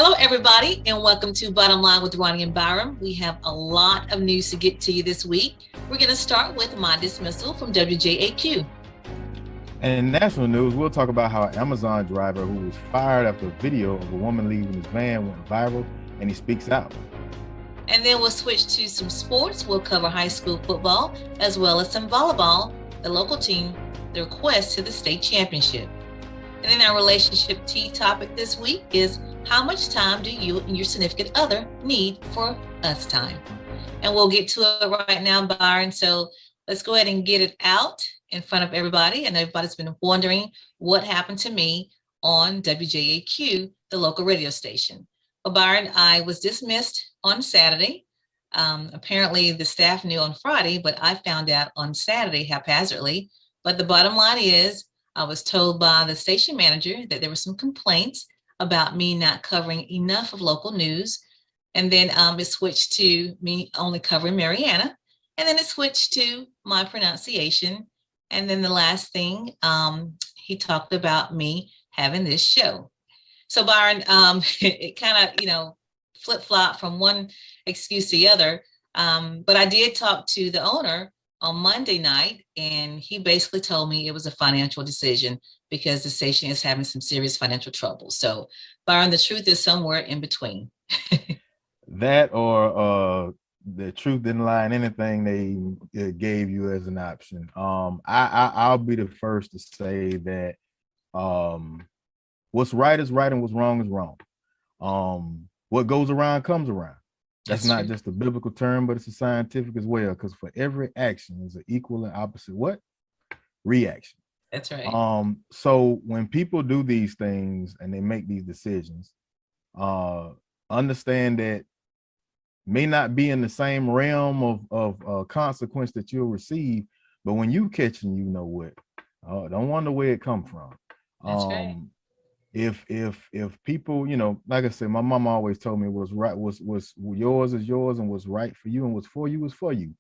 Hello, everybody, and welcome to Bottom Line with Roni and Byron. We have a lot of news to get to you this week. We're going to start with my dismissal from WJAQ. And in national news, we'll talk about how an Amazon driver who was fired after a video of a woman leaving his van went viral, and he speaks out. And then we'll switch to some sports. We'll cover high school football as well as some volleyball. The local team, the quest to the state championship. And then our relationship tea topic this week is how much time do you and your significant other need for us time? And we'll get to it right now, Byron. So let's go ahead and get it out in front of everybody. And everybody's been wondering what happened to me on WJAQ, the local radio station. Well, Byron, I was dismissed on Saturday. Apparently the staff knew on Friday, but I found out on Saturday haphazardly. But the bottom line is I was told by the station manager that there were some complaints about me not covering enough of local news. And then it switched to me only covering Mariana. And then it switched to my pronunciation. And then the last thing, he talked about me having this show. So Byron, it kind of, flip-flop from one excuse to the other. But I did talk to the owner on Monday night, and he basically told me it was a financial decision because the station is having some serious financial trouble. So Byron, the truth is somewhere in between. That or the truth didn't lie in anything they gave you as an option. I'll be the first to say that what's right is right and what's wrong is wrong. What goes around comes around. That's not true. Just a biblical term, but it's a scientific as well, because for every action is an equal and opposite what? Reaction. That's right. So when people do these things and they make these decisions, understand that may not be in the same realm of consequence that you'll receive, but when you catch them, you know what. Don't wonder where it come from. That's right. If people, like I said, my mom always told me what's right was yours is yours, and what's right for you and what's for you is for you.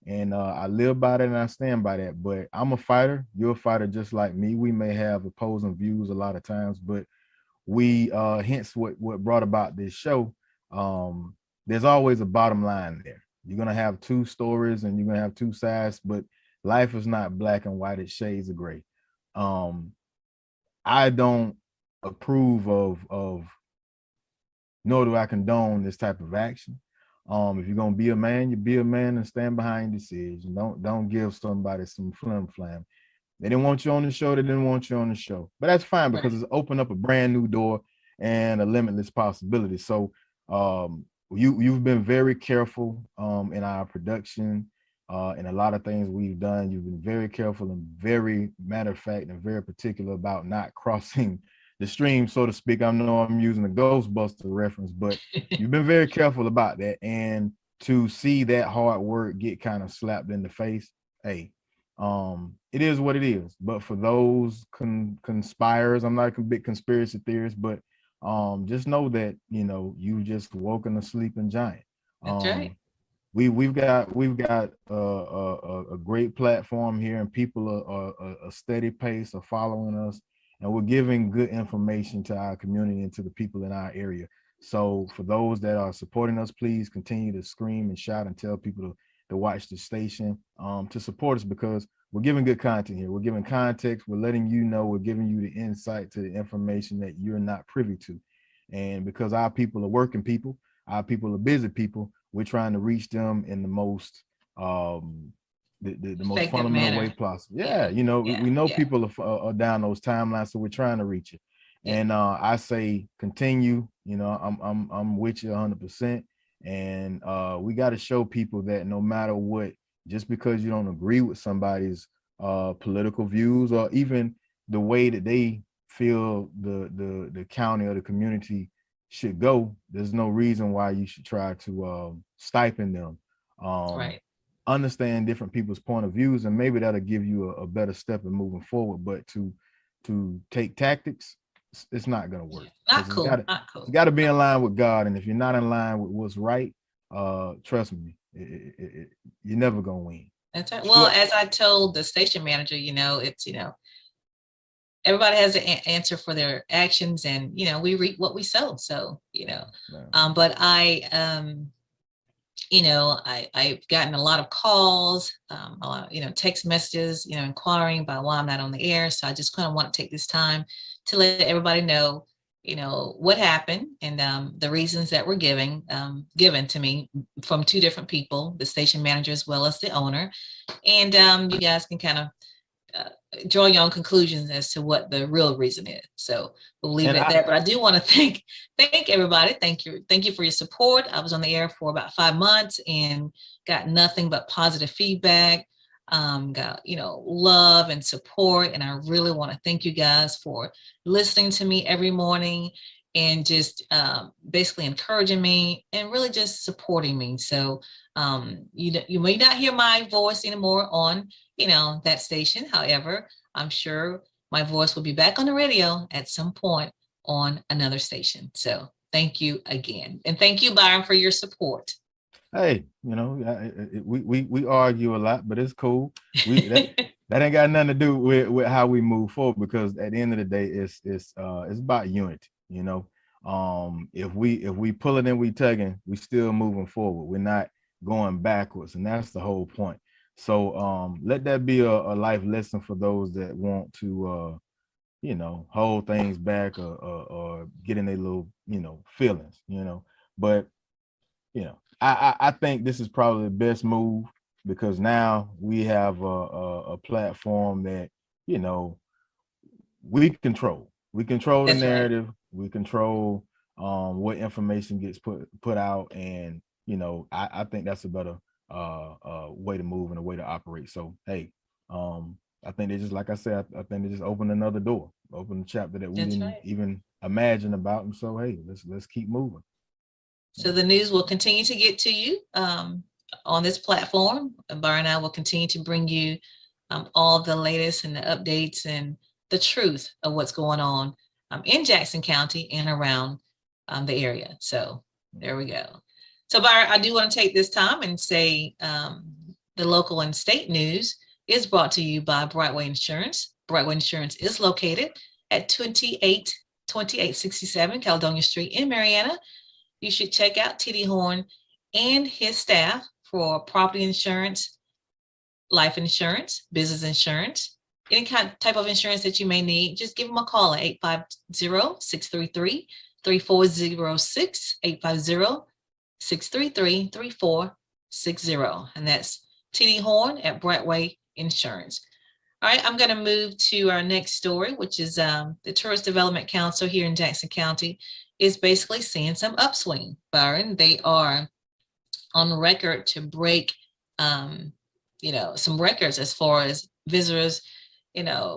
And I live by that and I stand by that. But I'm a fighter. You're a fighter just like me. We may have opposing views a lot of times, but we hence what brought about this show. There's always a bottom line there. You're gonna have two stories and you're gonna have two sides, but life is not black and white, it's shades of gray. I don't approve of nor do I condone this type of action. If you're gonna be a man, you be a man and stand behind your decision. Don't give somebody some flim-flam. They didn't want you on the show, they didn't want you on the show. But that's fine because it's opened up a brand new door and a limitless possibility. So you've been very careful in our production and a lot of things we've done. You've been very careful and very matter of fact and very particular about not crossing the stream, so to speak. I know I'm using a Ghostbuster reference, but you've been very careful about that. And to see that hard work get kind of slapped in the face, hey, it is what it is. But for those conspirers, I'm not a big conspiracy theorist, but just know that you just woken a sleeping giant. That's right. We've got a great platform here, and people are a steady pace are following us. And we're giving good information to our community and to the people in our area. So for those that are supporting us, please continue to scream and shout and tell people to watch the station, to support us, because we're giving good content here. We're giving context. We're letting you know. We're giving you the insight to the information that you're not privy to. And because our people are working people, our people are busy people, we're trying to reach them in the most the most fundamental way possible. We know people are down those timelines, so we're trying to reach it. And I say continue. I'm with you 100%. And we got to show people that no matter what, just because you don't agree with somebody's political views or even the way that they feel the county or the community should go, there's no reason why you should try to stipend them. Right. Understand different people's point of views, and maybe that'll give you a better step in moving forward. But to take tactics, it's not going to work. Not cool. You got to be in line with God, and if you're not in line with what's right, trust me, you're never going to win. That's right. Well, as I told the station manager, it's everybody has an answer for their actions, and we reap what we sow. So but I've gotten a lot of calls, a lot, text messages, inquiring about why I'm not on the air. So I just kind of want to take this time to let everybody know, what happened, and the reasons that were given to me from two different people, the station manager as well as the owner. And you guys can kind of draw your own conclusions as to what the real reason is. So we'll leave it at that. But I do want to thank everybody. Thank you for your support. I was on the air for about 5 months and got nothing but positive feedback. Got love and support, and I really want to thank you guys for listening to me every morning and just basically encouraging me and really just supporting me. So you may not hear my voice anymore on that station. However, I'm sure my voice will be back on the radio at some point on another station. So thank you again, and thank you, Byron, for your support. Hey, we argue a lot, but it's cool. That ain't got nothing to do with how we move forward, because at the end of the day, it's about unity. If we pulling and we tugging, we still moving forward. We're not going backwards, and that's the whole point. So let that be a life lesson for those that want to hold things back or get in their little feelings. But I think this is probably the best move, because now we have a platform that we control. We control the narrative. Right. We control what information gets put out, and I think that's a better way to move and a way to operate. So hey, I think they just, like I said, I think they just opened another door, opened a chapter that we didn't even imagine about. And so hey, let's keep moving. So the news will continue to get to you on this platform. Byron and I will continue to bring you all the latest and the updates and the truth of what's going on in Jackson County and around the area. So there we go. So Byron, I do want to take this time and say the local and state news is brought to you by Brightweight Insurance. Brightweight Insurance is located at 2867 Caledonia Street in Marietta. You should check out TD Horn and his staff for property insurance, life insurance, business insurance, any type of insurance that you may need. Just give them a call at 850-633-3406, 850-633-3460. And that's TD Horn at Brightweight Insurance. All right, I'm going to move to our next story, which is the Tourist Development Council here in Jackson County is basically seeing some upswing, Byron. They are on record to break, some records as far as visitors,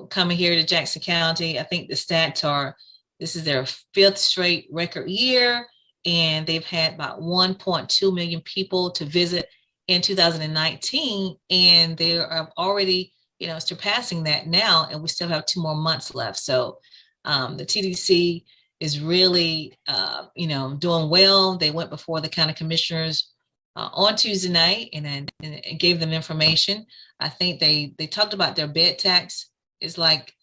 coming here to Jackson County. I think the stats are, this is their 5th straight record year, and they've had about 1.2 million people to visit in 2019, and they are already, surpassing that now, and we still have 2 more months left. So the TDC is really, doing well. They went before the county commissioners on Tuesday night and gave them information. I think they talked about their bed tax is like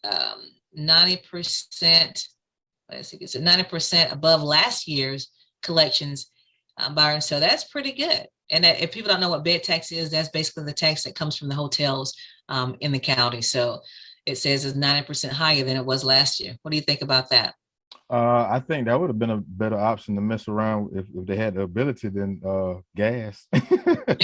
90%. I think it's 90% above last year's collections, Byron. So that's pretty good. And if people don't know what bed tax is, that's basically the tax that comes from the hotels in the county. So it says it's 90% higher than it was last year. What do you think about that? I think that would have been a better option to mess around if they had the ability than gas. but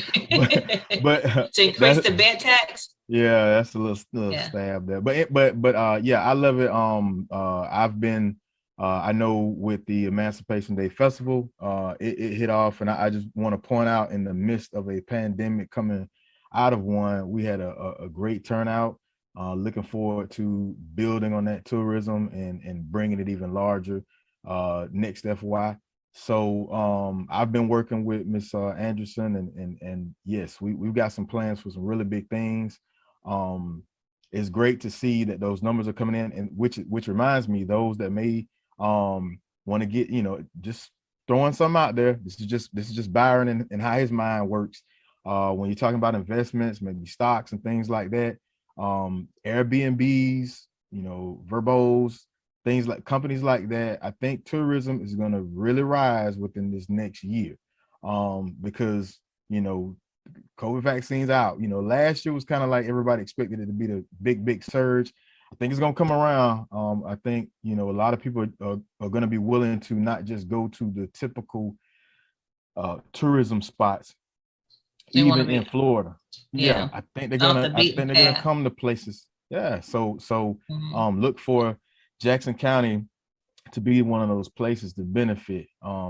to increase the bed tax. Yeah, that's a little stab there. But I love it. I've been I know with the Emancipation Day Festival, it hit off, and I just want to point out, in the midst of a pandemic coming out of one, we had a great turnout. Looking forward to building on that tourism and bringing it even larger next FY. So I've been working with Miss Anderson, and yes, we've got some plans for some really big things. It's great to see that those numbers are coming in, and which reminds me, those that may want to get, just throwing something out there. This is just Byron and how his mind works. When you're talking about investments, maybe stocks and things like that. Airbnbs, Verbos, things like companies like that. I think tourism is going to really rise within this next year, because COVID vaccines out. Last year was kind of like everybody expected it to be the big surge. I think it's gonna come around. I think a lot of people are going to be willing to not just go to the typical tourism spots, even in Florida. Yeah, I think they're gonna come to places. Yeah, so look for Jackson County to be one of those places to benefit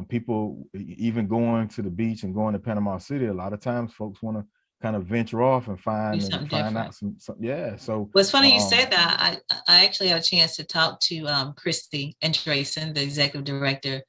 people. Even going to the beach and going to Panama City, a lot of times folks want to kind of venture off and find out some. Yeah, so well, it's funny you said that. I actually had a chance to talk to Christy Andreessen, the executive director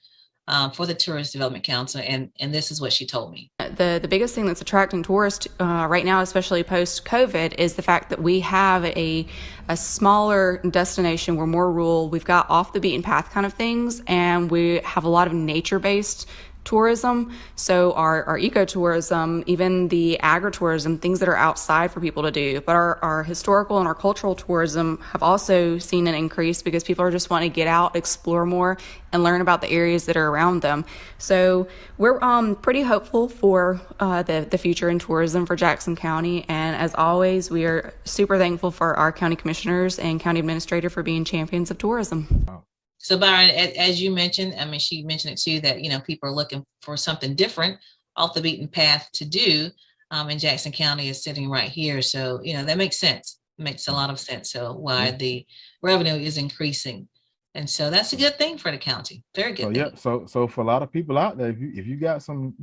for the Tourist Development Council, and this is what she told me. The biggest thing that's attracting tourists right now, especially post-COVID, is the fact that we have a smaller destination. We're more rural. We've got off the beaten path kind of things, and we have a lot of nature-based tourism. So our ecotourism, even the agritourism, things that are outside for people to do. But our historical and our cultural tourism have also seen an increase because people are just wanting to get out, explore more, and learn about the areas that are around them. So we're pretty hopeful for the future in tourism for Jackson County. And as always, we are super thankful for our county commissioners and county administrator for being champions of tourism. Wow. So Byron, as you mentioned, I mean, she mentioned it too, that, people are looking for something different off the beaten path to do. And Jackson County is sitting right here. So, that makes sense. It makes a lot of sense. So why the revenue is increasing. And so that's a good thing for the county. Very good. Yeah. So for a lot of people out there, if you got some,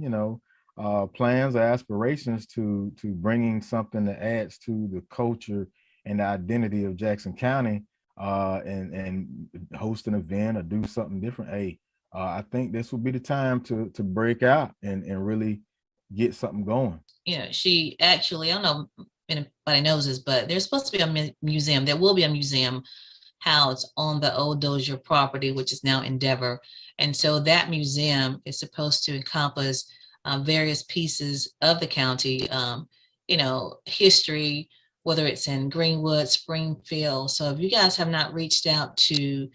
plans or aspirations to bringing something that adds to the culture and the identity of Jackson County, and host an event or do something different, I think this will be the time to break out and really get something going. She actually, I don't know if anybody knows this, but there's supposed to be a museum. There will be a museum housed on the old Dozier property, which is now Endeavor. And so that museum is supposed to encompass various pieces of the county, history, whether it's in Greenwood, Springfield. So if you guys have not reached out to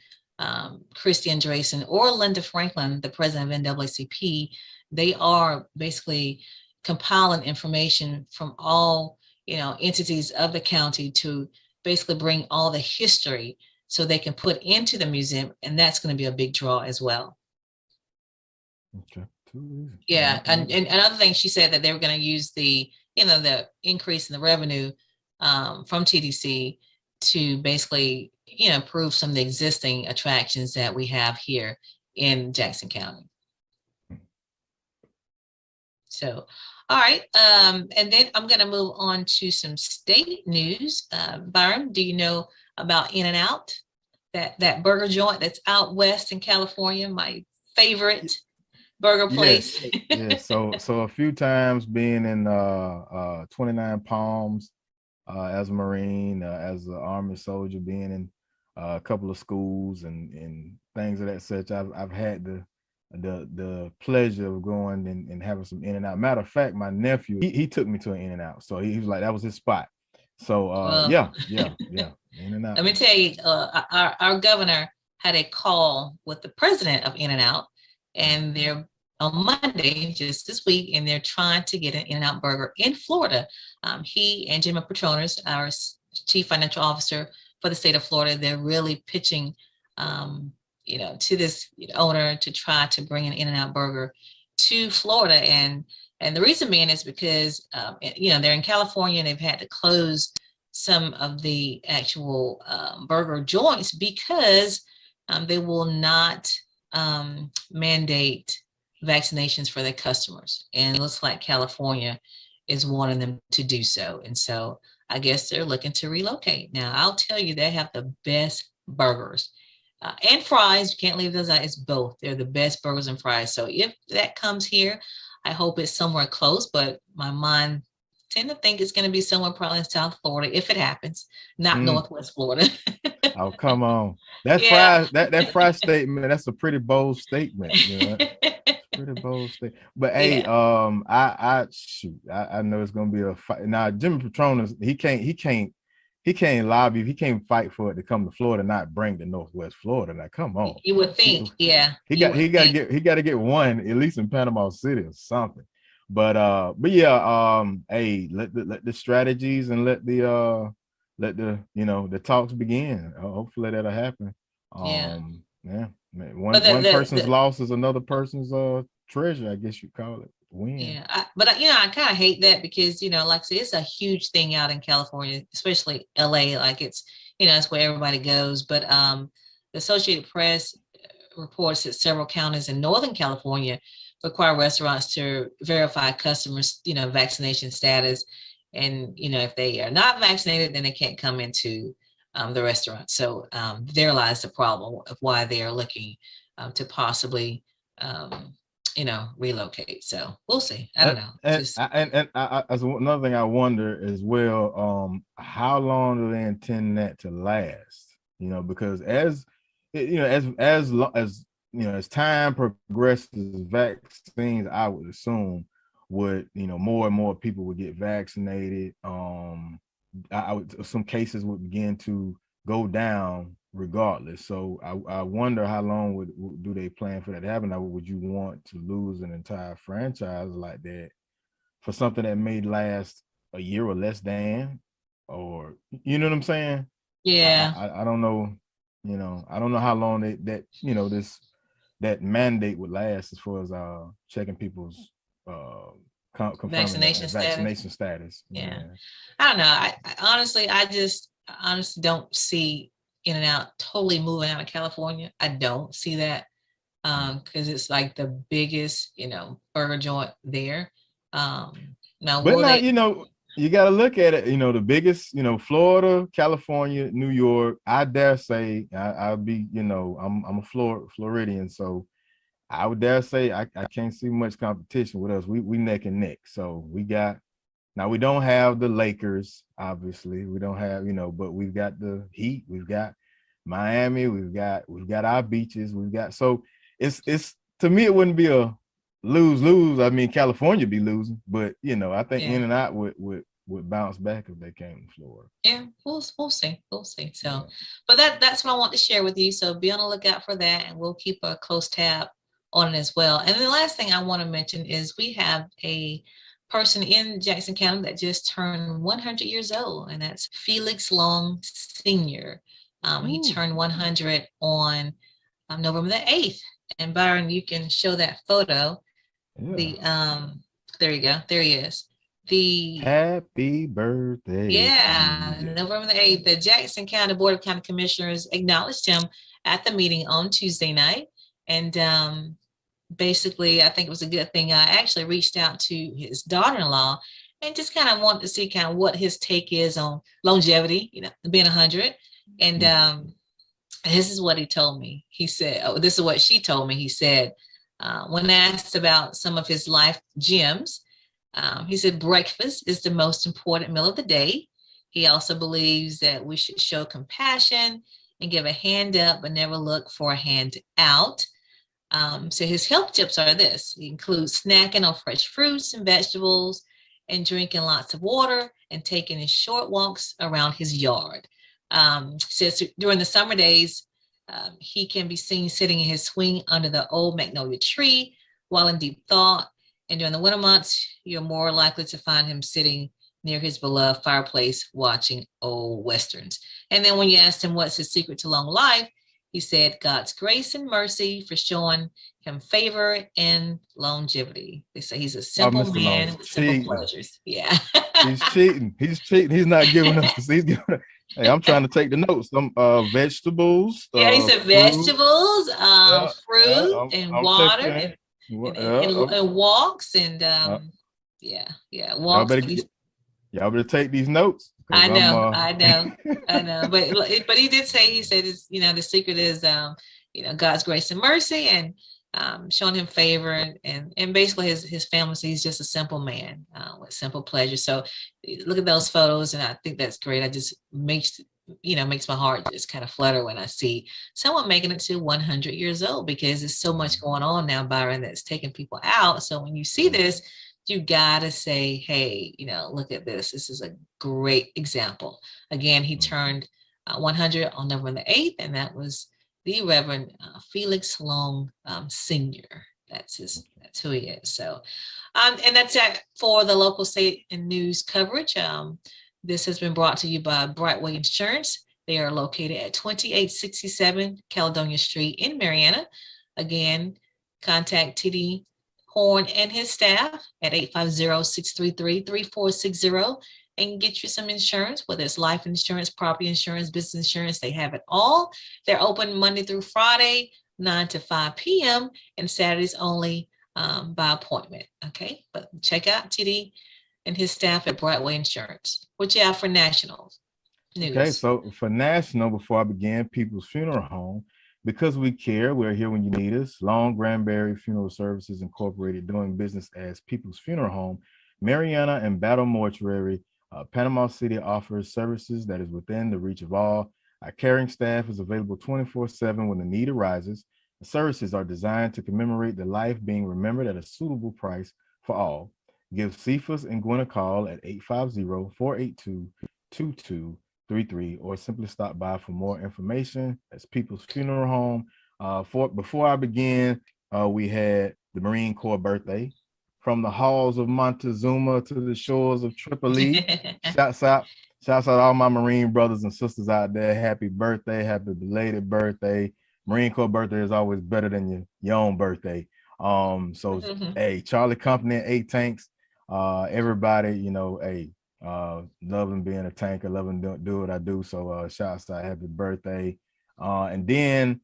Christy Andreessen or Linda Franklin, the president of NAACP, they are basically compiling information from all, entities of the county to basically bring all the history so they can put into the museum. And that's going to be a big draw as well. Okay. Yeah. And another thing, she said that they were going to use the increase in the revenue from TDC to basically, improve some of the existing attractions that we have here in Jackson County. So, all right. And then I'm going to move on to some state news. Byron, do you know about In-N-Out, that burger joint that's out west in California, my favorite burger place? Yes. So a few times being in 29 Palms, as a Marine, as an Army soldier, being in a couple of schools and things of that such, I've had the pleasure of going and having some In-N-Out. Matter of fact, my nephew, he took me to an In-N-Out, so he was like, that was his spot. So yeah. In-N-Out. Let me tell you, our governor had a call with the president of In-N-Out, and they're on Monday, just this week, and they're trying to get an In-N-Out burger in Florida. He and Jimmy Petronas, our chief financial officer for the state of Florida, they're really pitching, to this owner to try to bring an In-N-Out burger to Florida. And the reason being is because, they're in California and they've had to close some of the actual burger joints because they will not mandate vaccinations for their customers. And it looks like California is wanting them to do so. And so I guess they're looking to relocate. Now, I'll tell you, they have the best burgers and fries. You can't leave those out. It's both. They're the best burgers and fries. So if that comes here, I hope it's somewhere close, but my mind tend to think it's going to be somewhere probably in South Florida if it happens, not Northwest Florida. Oh, come on. That fry statement, that's a pretty bold statement. Pretty bold statement. But hey, I know it's gonna be a fight. Now Jimmy Petronas, he can't he can't lobby, he can't fight for it to come to Florida, not bring to Northwest Florida. Like, come on. You would think, he got to get one at least in Panama City or something. But yeah, hey, let the strategies and let the the talks begin. Hopefully that'll happen. Yeah. One person's loss is another person's treasure, I guess you'd call it. Win. Yeah, I kind of hate that because like I said, it's a huge thing out in California, especially LA. Like it's it's where everybody goes. But the Associated Press reports that several counties in Northern California require restaurants to verify customers' vaccination status, and if they are not vaccinated, then they can't come into the restaurant. So there lies the problem of why they are looking to possibly relocate. So we'll see. I don't know. And as another thing I wonder as well, how long do they intend that to last? Because as time progresses, vaccines, I would assume would more and more people would get vaccinated. Some cases would begin to go down regardless. So I wonder how long do they plan for that to happen? Now, would you want to lose an entire franchise like that for something that may last a year or less than, or you know what I'm saying? Yeah. I don't know. I don't know how long that mandate would last as far as checking people's vaccination status. Yeah. I don't know. I honestly don't see In-N-Out totally moving out of California. I don't see that because it's like the biggest, burger joint there. You got to look at it. The biggest, Florida, California, New York. I dare say I'll be, I'm a Floridian, so I would dare say I can't see much competition with us. We neck and neck. So we don't have the Lakers, obviously. We don't have, but we've got the Heat. We've got Miami. We've got our beaches. So it's to me it wouldn't be a lose. I mean, California be losing, but I think In-N-Out would bounce back if they came to Florida. Yeah, we'll see. So, but that's what I want to share with you. So be on the lookout for that, and we'll keep a close tab on it as well. And the last thing I want to mention is we have a person in Jackson County that just turned 100 years old, and that's Felix Long Sr. He turned 100 on November the 8th. And Byron, you can show that photo. Yeah. There you go. There he is. Happy birthday. Yeah, November the 8th. The Jackson County Board of County Commissioners acknowledged him at the meeting on Tuesday night. And basically, I think it was a good thing. I actually reached out to his daughter-in-law and just kind of wanted to see kind of what his take is on longevity, being 100. And this is what he told me. He said, this is what she told me. He said, when asked about some of his life gems, he said, breakfast is the most important meal of the day. He also believes that we should show compassion and give a hand up, but never look for a hand out. So his health tips are this. He includes snacking on fresh fruits and vegetables and drinking lots of water and taking his short walks around his yard. Says during the summer days, he can be seen sitting in his swing under the old magnolia tree while in deep thought. And during the winter months, you're more likely to find him sitting near his beloved fireplace watching old Westerns. And then when you asked him what's his secret to long life, he said, God's grace and mercy for showing him favor and longevity. They say he's a simple man with simple pleasures. Yeah. He's cheating. He's not giving us the seeds. Hey, I'm trying to take the notes. Some vegetables. Yeah, he said vegetables, fruit, and water, and walks, and walks. Y'all better take these notes. I know. But he did say, he said, the secret is, God's grace and mercy, and showing him favor, and basically his family. So he's just a simple man with simple pleasure. So look at those photos, and I think that's great. I just makes my heart just kind of flutter when I see someone making it to 100 years old, because there's so much going on now, Byron, that's taking people out. So when you see this, you gotta say, hey, look at this. This is a great example. Again, he turned 100 on November the 8th, and that was the Reverend Felix Long Sr. That's who he is. So, and that's it for the local, state, and news coverage. This has been brought to you by Brightweight Insurance. They are located at 2867 Caledonia Street in Marianna. Again, contact TD Horn and his staff at 850-633-3460 and get you some insurance, whether it's life insurance, property insurance, business insurance. They have it all. They're open Monday through Friday, 9 to 5 p.m. and Saturdays only by appointment. Okay, but check out TD and his staff at Brightway Insurance. What you have for national news? Okay, so for national, before I begin, People's Funeral Home, because we care, we're here when you need us. Long Granbury Funeral Services Incorporated, doing business as People's Funeral Home, Marianna and Battle Mortuary, Panama City, offers services that is within the reach of all. Our caring staff is available 24/7 when the need arises. The services are designed to commemorate the life being remembered at a suitable price for all. Give Cephas and Gwen a call at 850-482-2233 or simply stop by for more information. That's People's Funeral Home. Before I begin, we had the Marine Corps birthday. From the halls of Montezuma to the shores of Tripoli. Shouts out all my Marine brothers and sisters out there. Happy birthday, happy belated birthday. Marine Corps birthday is always better than your own birthday. Hey, Charlie Company and 8 Tanks, everybody, loving being a tanker, loving do what I do. So shouts out, happy birthday. And then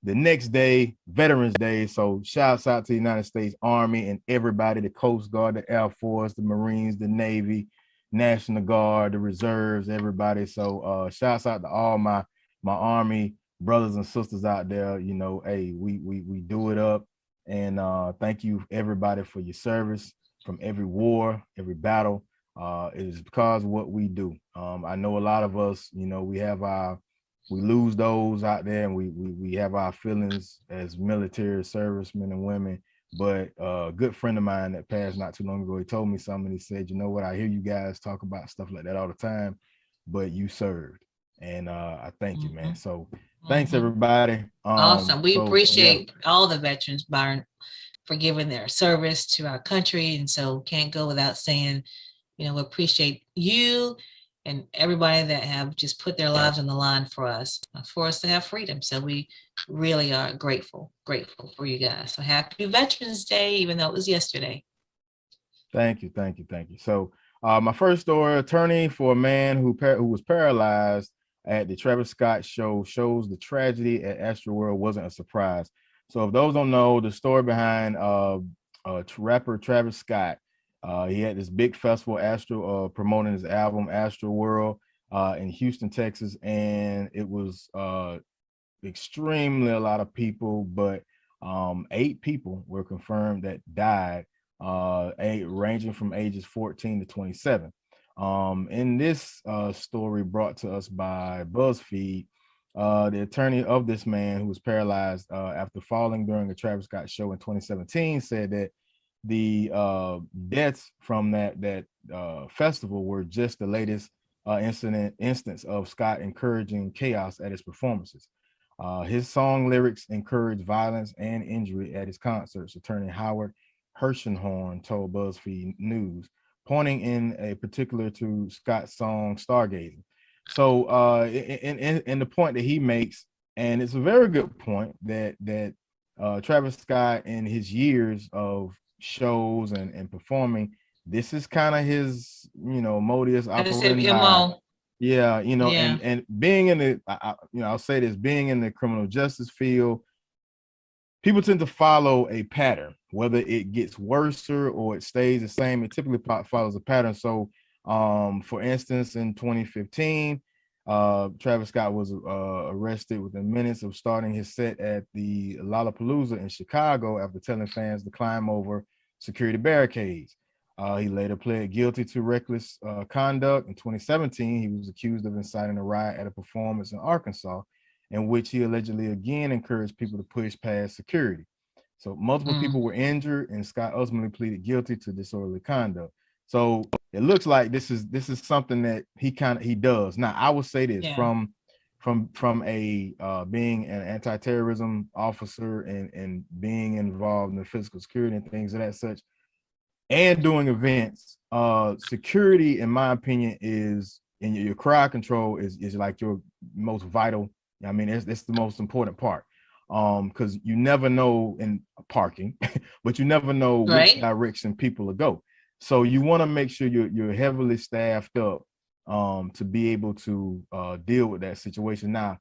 the next day, Veterans Day. So shouts out to the United States Army and everybody, the Coast Guard, the Air Force, the Marines, the Navy, National Guard, the Reserves, everybody. So shouts out to all my Army brothers and sisters out there. Hey, we do it up. And thank you everybody for your service from every war, every battle. It is because of what we do. I know a lot of us, we lose those out there, and we have our feelings as military servicemen and women. But a good friend of mine that passed not too long ago, he told me something. He said, you know what, I hear you guys talk about stuff like that all the time, but you served. And I thank you, man. So thanks, everybody. Awesome. We appreciate all the veterans, Byron, for giving their service to our country. And so can't go without saying, we appreciate you and everybody that have just put their lives on the line for us to have freedom. So we really are grateful for you guys. So happy Veterans Day, even though it was yesterday. Thank you. So my first story, attorney for a man who was paralyzed at the Travis Scott show, shows the tragedy at Astroworld wasn't a surprise. So if those don't know the story behind rapper Travis Scott, he had this big festival, promoting his album Astroworld in Houston, Texas, and it was extremely a lot of people, but 8 people were confirmed that died, ranging from ages 14 to 27. In this story brought to us by BuzzFeed, the attorney of this man who was paralyzed after falling during a Travis Scott show in 2017 said that the deaths from that festival were just the latest instance of Scott encouraging chaos at his performances. His song lyrics encourage violence and injury at his concerts, attorney Howard Hershenhorn told BuzzFeed News, pointing in a particular to Scott's song Stargazing. So in the point that he makes, and it's a very good point, that Travis Scott, in his years of shows and performing, this is kind of his modus operandi. And being in the I'll say this, being in the criminal justice field, people tend to follow a pattern, whether it gets worse or it stays the same. It typically follows a pattern. So for instance, in 2015, Travis Scott was arrested within minutes of starting his set at the Lollapalooza in Chicago after telling fans to climb over security barricades. He later pled guilty to reckless conduct. In 2017, he was accused of inciting a riot at a performance in Arkansas, in which he allegedly again encouraged people to push past security. So multiple people were injured, and Scott ultimately pleaded guilty to disorderly conduct. So it looks like this is something that he does. Now, I will say this from a being an anti-terrorism officer and being involved in the physical security and things of that such, and doing events, security, in my opinion, is, and your crowd control is like your most vital. I mean, it's the most important part. Because you never know in parking, but you never know which direction people will go. So you want to make sure you're heavily staffed up to be able to deal with that situation. Now,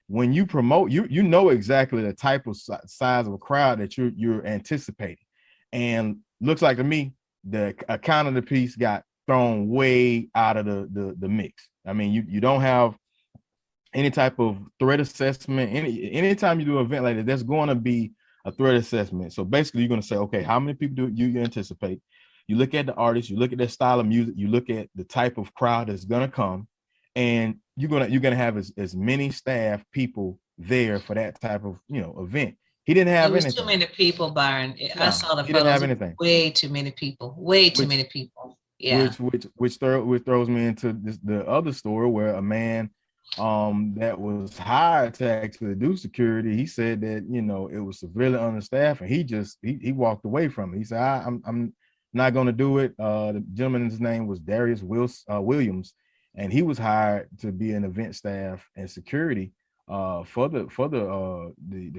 when you promote, you know exactly the type of size of a crowd that you're anticipating, and looks like to me the account of the piece got thrown way out of the mix. I mean, you don't have any type of threat assessment. Anytime you do an event like that, there's going to be a threat assessment. So basically, you're going to say, okay, how many people do you anticipate? You look at the artist, you look at their style of music, you look at the type of crowd that's going to come, and you're gonna have as many staff people there for that type of event. He didn't have anything. Too many people, Byron. I saw the photos. He didn't have anything. Way too many people. Way too many people. Yeah. Which throws me into the other story where a man that was hired to actually do security, he said that it was severely understaffed, and he walked away from it. He said, I'm not going to do it. The gentleman's name was Darius Williams, and he was hired to be an event staff and security for the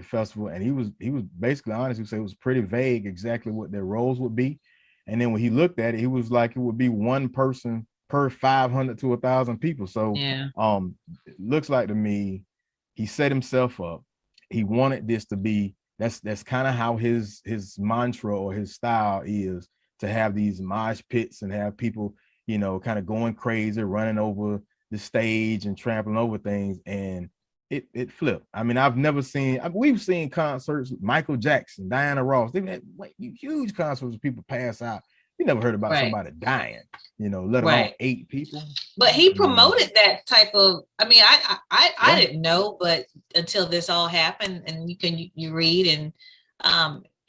festival, and he was basically honest. He said it was pretty vague exactly what their roles would be, and then when he looked at it, he was like, it would be one person per 500 to 1,000 people. So it looks like to me he set himself up. He wanted this to be, that's kind of how his mantra or his style is, to have these mosh pits and have people kind of going crazy, running over the stage and trampling over things, and it flipped. I mean, we've seen concerts with Michael Jackson, Diana Ross. They've had huge concerts where people pass out. You never heard about somebody dying, let alone 8 people. But he promoted that type of. I mean, I didn't know, but until this all happened, and you read, and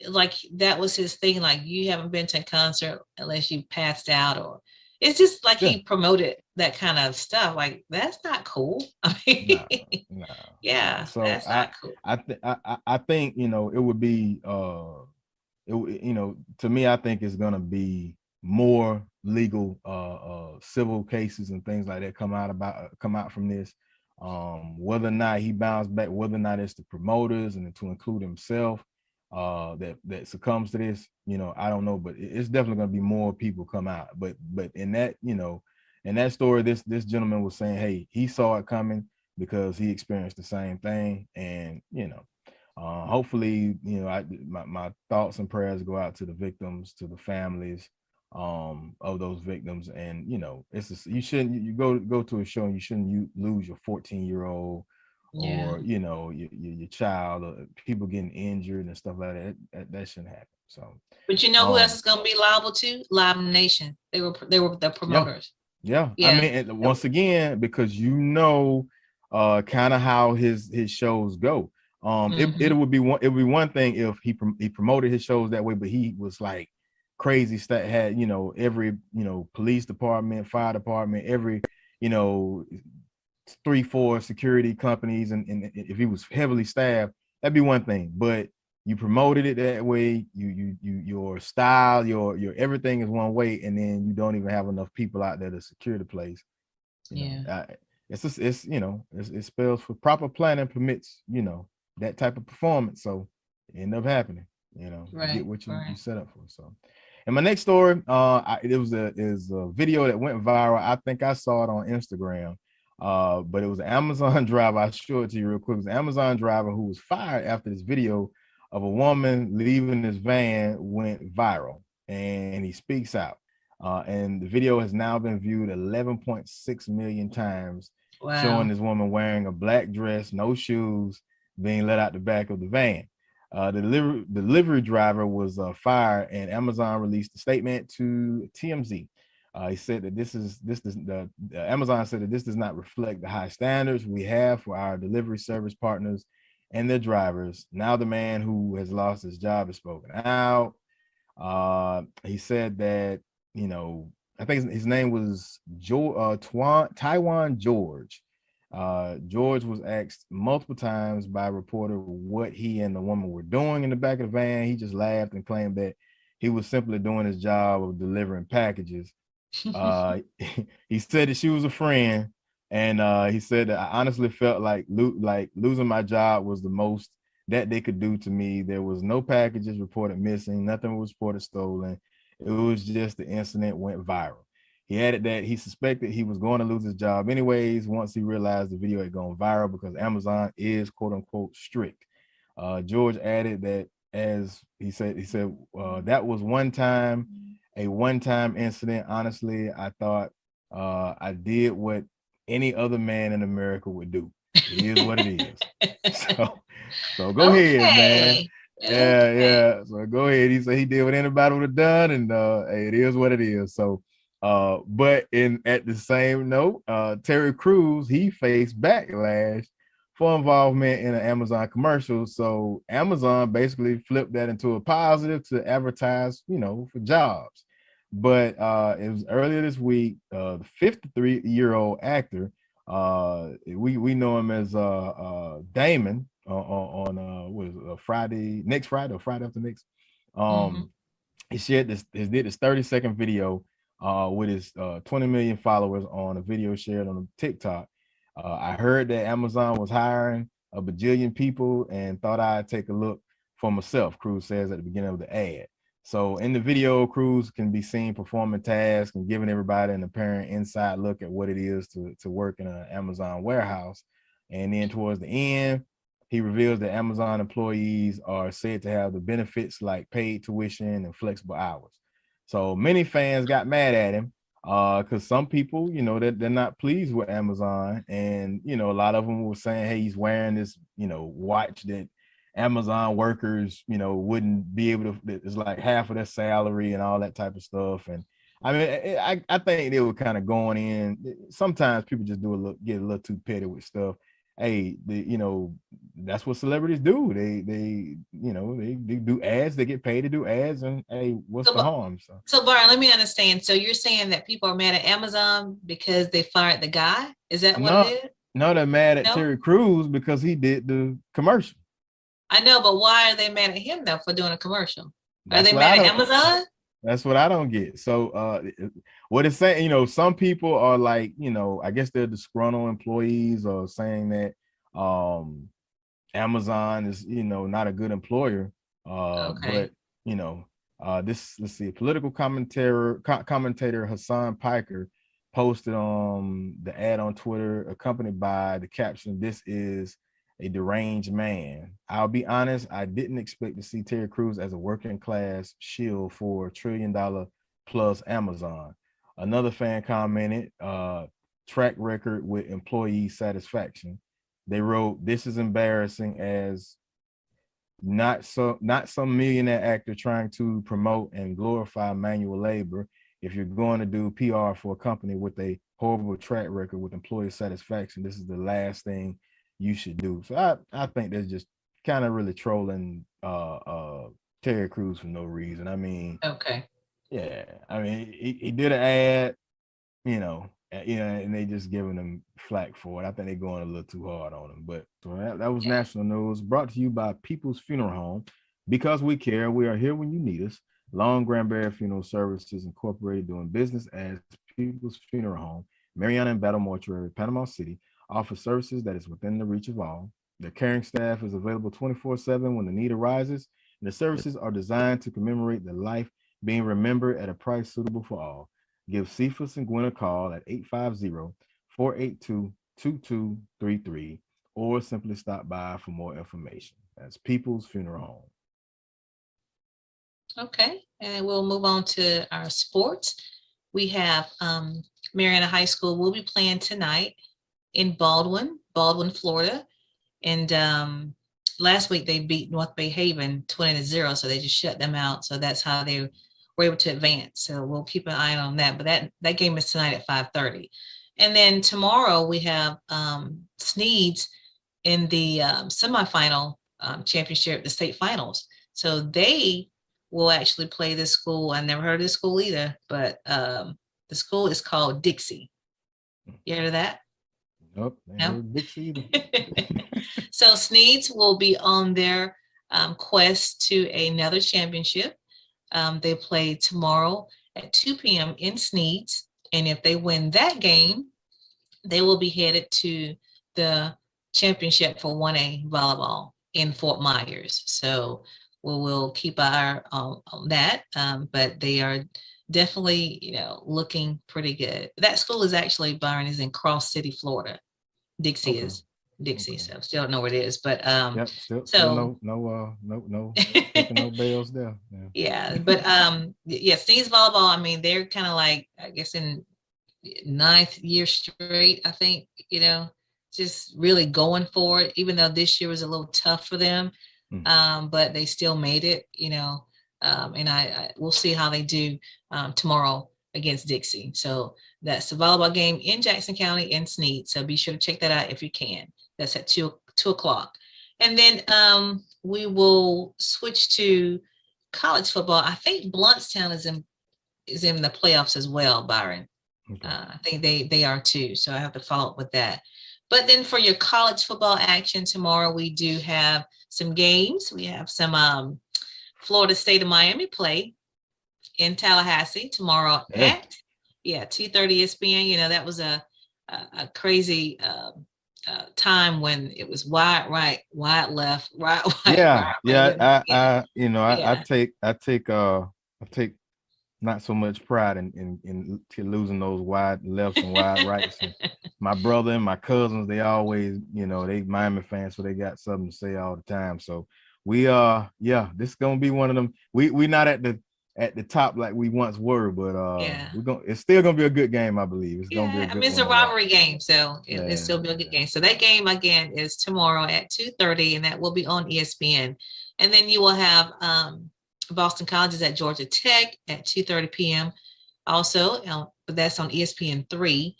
like that was his thing. Like, you haven't been to a concert unless you passed out, or it's just like he promoted that kind of stuff. Like, that's not cool. I mean, no. Yeah, so that's not cool. I think it would be. To me, I think it's going to be more legal civil cases and things like that come out from this. Whether or not he bounced back, whether or not it's the promoters and to include himself that succumbs to this, I don't know, but it's definitely going to be more people come out. But in that, in that story, this gentleman was saying, hey, he saw it coming because he experienced the same thing, and hopefully, my thoughts and prayers go out to the victims, to the families of those victims. And you go to a show and you shouldn't lose your 14-year-old or your child, or people getting injured and stuff like that. That shouldn't happen. So, but who else is going to be liable to? Live Nation. They were the promoters. Yeah. I mean, once again, because kind of how his shows go. It would be one thing if he promoted his shows that way, but he was like crazy had every police department, fire department, every 3-4 security companies, and if he was heavily staffed, that'd be one thing. But you promoted it that way, your style, your everything is one way, and then you don't even have enough people out there to secure the place. It spells for proper planning permits that type of performance, so it end up happening. You get what you set up for. So, and my next story, it was a video that went viral. I think I saw it on Instagram, but it was an Amazon driver. I'll show it to you real quick. It was an Amazon driver who was fired after this video of a woman leaving his van went viral, and he speaks out. And the video has now been viewed 11.6 million times, showing this woman wearing a black dress, no shoes, being let out the back of the van. The delivery driver was fired, and Amazon released a statement to TMZ. He said that Amazon said that this does not reflect the high standards we have for our delivery service partners, and their drivers. Now the man who has lost his job has spoken out. He said that, you know, I think his name was Taiwan George. George was asked multiple times by a reporter what he and the woman were doing in the back of the van. He just laughed and claimed that he was simply doing his job of delivering packages. He said that she was a friend, and he said that I honestly felt like losing my job was the most that they could do to me. There was no packages reported missing, nothing was reported stolen. It was just the incident went viral. He added that he suspected he was going to lose his job anyways once he realized the video had gone viral because Amazon is quote unquote strict. George added that, as he said that was a one-time incident. Honestly, I thought I did what any other man in America would do. It is what it is. So go ahead, man. Yeah. So go ahead. He said he did what anybody would have done, and hey, it is what it is. So but at the same note, Terry Crews, he faced backlash for involvement in an Amazon commercial. So Amazon basically flipped that into a positive to advertise, you know, for jobs. But it was earlier this week, the 53-year-old actor, we know him as Damon on Friday after next. He shared this 30-second video with his 20 million followers on a video shared on TikTok. I heard that Amazon was hiring a bajillion people and thought I'd take a look for myself, Crews says at the beginning of the ad. So in the video, Crews can be seen performing tasks and giving everybody an apparent inside look at what it is to work in an Amazon warehouse. And then towards the end, he reveals that Amazon employees are said to have the benefits like paid tuition and flexible hours. So many fans got mad at him because some people, you know, they're not pleased with Amazon. And, you know, a lot of them were saying, hey, he's wearing this, you know, watch that Amazon workers, you know, wouldn't be able to, it's like half of their salary and all that type of stuff. And I mean, I think they were kind of going in. Sometimes people just get a little too petty with stuff. Hey, you know, that's what celebrities do. They do ads. They get paid to do ads, and hey, what's the harm? So Byron, let me understand. So you're saying that people are mad at Amazon because they fired the guy? Is that what it is? No, they're mad at Terry Crews because he did the commercial. I know, but why are they mad at him though for doing a commercial? Are they mad at Amazon? That's what I don't get. So what it's saying, you know, some people are like, you know, I guess they're disgruntled employees or saying that Amazon is, you know, not a good employer. But, you know, let's see, political commentator Hassan Piker posted the ad on Twitter accompanied by the caption, "This is a deranged man. I'll be honest, I didn't expect to see Terry Crews as a working class shield for $1 trillion plus Amazon." Another fan commented, track record with employee satisfaction. They wrote, "This is embarrassing as not some millionaire actor trying to promote and glorify manual labor. If you're going to do PR for a company with a horrible track record with employee satisfaction, this is the last thing you should do." So I think that's just kind of really trolling Terry Crews for no reason. I mean, yeah, I mean he did an ad, you know, and they just giving him flack for it. I think they're going a little too hard on him. But so that was national news brought to you by People's Funeral Home. Because we care, we are here when you need us. Long Granbury Funeral Services Incorporated, doing business as People's Funeral Home, Mariana and Battle Mortuary, Panama City, offers services that is within the reach of all. Their caring staff is available 24/7 when the need arises, and the services are designed to commemorate the life being remembered at a price suitable for all. Give Cephas and Gwen a call at 850-482-2233 or simply stop by for more information. That's People's Funeral Home. Okay, and we'll move on to our sports. We have Mariana High School will be playing tonight in Baldwin, Florida. And last week they beat North Bay Haven 20-0, so they just shut them out. So that's how they were able to advance. So we'll keep an eye on that. But that game is tonight at 5:30. And then tomorrow we have Sneed's in the semifinal championship, the state finals. So they will actually play this school. I never heard of this school either, but the school is called Dixie. You heard of that? Nope. No? Dixie either. So Sneads will be on their quest to another championship. They play tomorrow at 2 p.m. in Sneads. And if they win that game, they will be headed to the championship for 1A volleyball in Fort Myers. So we'll keep our eye on that. But they are definitely, looking pretty good. That school is actually, Byron, is in Cross City, Florida. Dixie is. Dixie, so still don't know where it is, but still no taking no bells there. Yeah, but Sneads volleyball, I mean, they're kind of like, I guess, in 9th year straight, I think, just really going for it, even though this year was a little tough for them. But they still made it, and I we'll see how they do tomorrow against Dixie. So that's the volleyball game in Jackson County in Snead. So be sure to check that out if you can. That's at 2 o'clock. And then we will switch to college football. I think Bluntstown is in the playoffs as well, Byron. Okay. I think they are too. So I have to follow up with that. But then for your college football action tomorrow, we do have some games. We have some Florida State and Miami play in Tallahassee tomorrow at 2:30 ESPN. That was a crazy time when it was wide right, wide left, right. I take not so much pride in losing those wide lefts and wide rights. And my brother and my cousins, they always, they Miami fans, so they got something to say all the time. So we this is gonna be one of them. We not at the top like we once were, but it's still gonna be a good game, I believe. It's gonna be a good it's a rivalry game, so it'll still be a good game. So that game again is tomorrow at 2:30, and that will be on ESPN. And then you will have Boston College is at Georgia Tech at 2:30 p.m. Also, but that's on ESPN 3.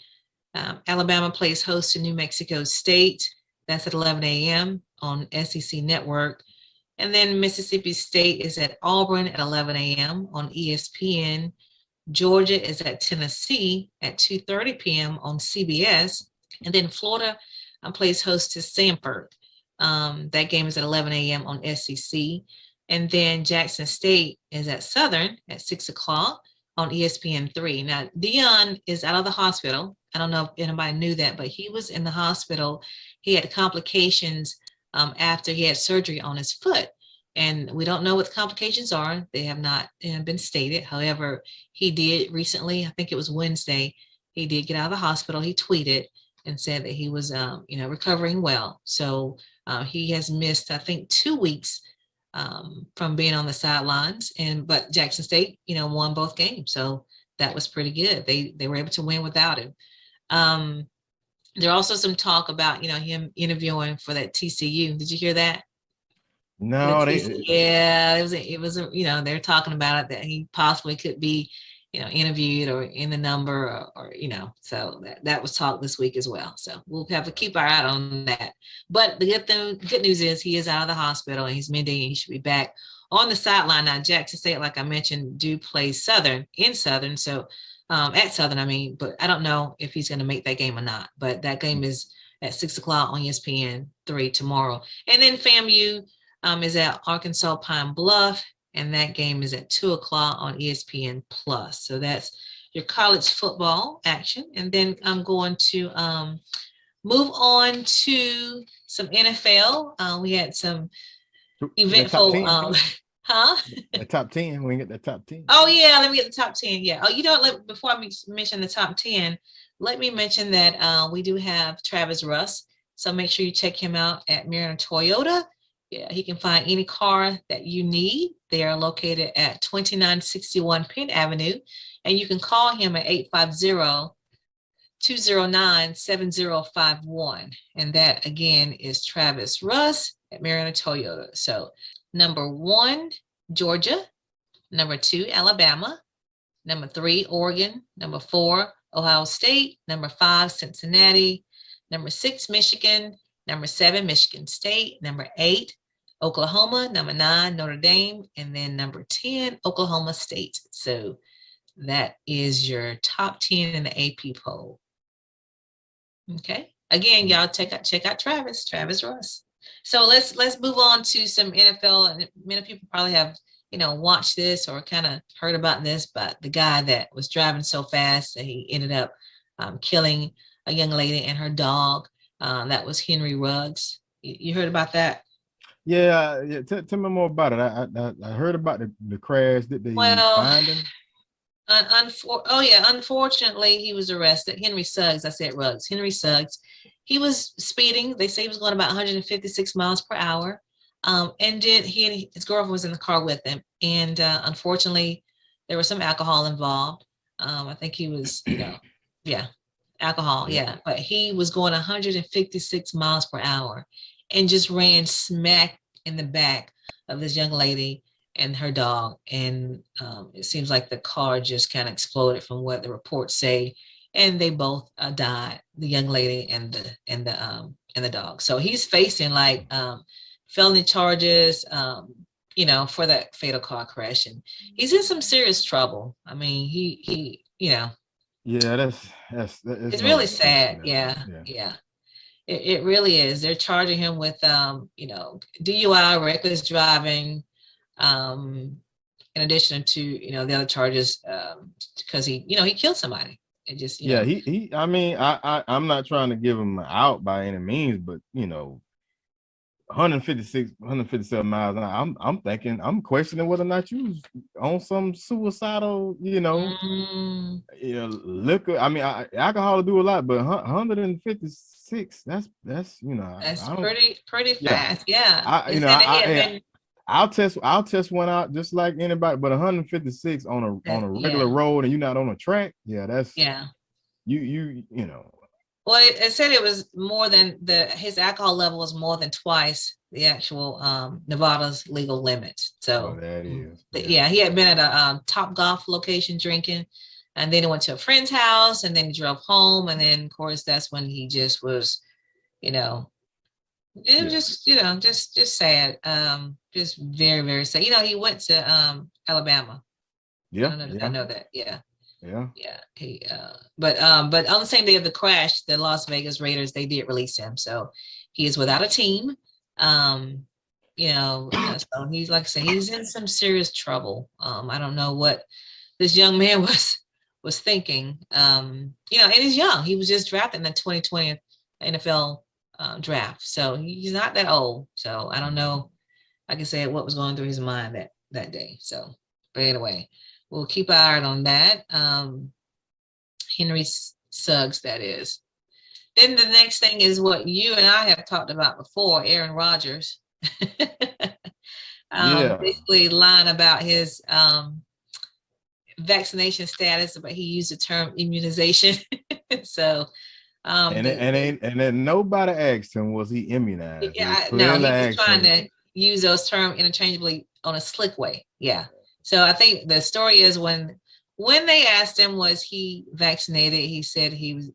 Alabama plays host to New Mexico State. That's at 11 a.m. on SEC Network. And then Mississippi State is at Auburn at 11 a.m. on ESPN. Georgia is at Tennessee at 2:30 p.m. on CBS. And then Florida plays host to Samford. That game is at 11 a.m. on SEC. And then Jackson State is at Southern at 6 o'clock on ESPN 3. Now, Dion is out of the hospital. I don't know if anybody knew that, but he was in the hospital. He had complications after he had surgery on his foot. And we don't know what the complications are. They have not been stated. However, he did recently, I think it was Wednesday, he did get out of the hospital. He tweeted and said that he was, recovering well. So he has missed, I think, 2 weeks from being on the sidelines. But Jackson State, won both games. So that was pretty good. They were able to win without him. There also some talk about, him interviewing for that TCU. Did you hear that? No, it was they're talking about it, that he possibly could be, interviewed or in the number or so that was talked this week as well. So we'll have to keep our eye on that. But the good news is he is out of the hospital and he's mending and he should be back on the sideline. Now, Jackson State, like I mentioned, do play Southern in Southern. So at Southern, but I don't know if he's going to make that game or not. But that game is at 6 o'clock on ESPN 3 tomorrow. And then FAMU is at Arkansas Pine Bluff, and that game is at 2 o'clock on ESPN Plus. So that's your college football action. And then I'm going to move on to some NFL. We had some eventful. The top 10. We get the top 10. Oh yeah, let me get the top 10. Yeah. Oh, before I mention the top 10, let me mention that we do have Travis Russ. So make sure you check him out at Marion Toyota. Yeah, he can find any car that you need. They are located at 2961 Penn Avenue, and you can call him at 850-209-7051. And that again is Travis Russ at Marion Toyota. So number 1, Georgia. Number 2, Alabama. Number 3, Oregon. Number 4, Ohio State. Number 5, Cincinnati. Number 6, Michigan. Number 7, Michigan State. Number 8, Oklahoma. Number 9, Notre Dame. And then number 10, Oklahoma State. So that is your top 10 in the AP poll. Okay. Again, y'all check out Travis Russ. So let's move on to some NFL, and many people probably have, watched this or kind of heard about this, but the guy that was driving so fast that he ended up killing a young lady and her dog. That was Henry Ruggs. You heard about that? Yeah. Tell me more about it. I heard about the crash. Did they find him? Unfortunately, he was arrested. Henry Suggs. I said Ruggs. Henry Suggs. He was speeding. They say he was going about 156 miles per hour. And then he and his girlfriend was in the car with him. And unfortunately, there was some alcohol involved. I think he was, alcohol. Yeah. But he was going 156 miles per hour and just ran smack in the back of this young lady and her dog. And it seems like the car just kind of exploded from what the reports say. And they both died, the young lady and the dog. So he's facing like felony charges, for that fatal car crash. And he's in some serious trouble. I mean, he Yeah, it's really sad. Yeah. It really is. They're charging him with DUI, reckless driving, in addition to the other charges, because he killed somebody. It just I mean, I'm not trying to give him out by any means, but 157 miles an hour. I'm questioning whether or not you was on some suicidal, liquor. I mean, alcohol will do a lot, but 156, that's pretty fast. Yeah. I'll test one out just like anybody, but 156 on a regular road and you're not on a track. Yeah, that's you know. Well, it said it was more than his alcohol level was more than twice the actual Nevada's legal limit. So that is. He had been at a Top Golf location drinking, and then he went to a friend's house, and then he drove home, and then of course that's when he just was, it was just sad, just very, very sad. He went to Alabama. Yeah, I know that. Yeah. He but on the same day of the crash, the Las Vegas Raiders, they did release him, so he is without a team. So he's, like I said, he's in some serious trouble. I don't know what this young man was thinking. And he's young. He was just drafted in the 2020 NFL draft, so he's not that old. So I don't know, like I said, what was going through his mind that day. So, but anyway, we'll keep our eye on that. Henry Suggs, that is. Then the next thing is what you and I have talked about before, Aaron Rodgers. Basically lying about his vaccination status, but he used the term immunization. So and then nobody asked him, was he immunized? He was trying to use those terms interchangeably on a slick way. Yeah. So I think the story is when they asked him, was he vaccinated, he said he was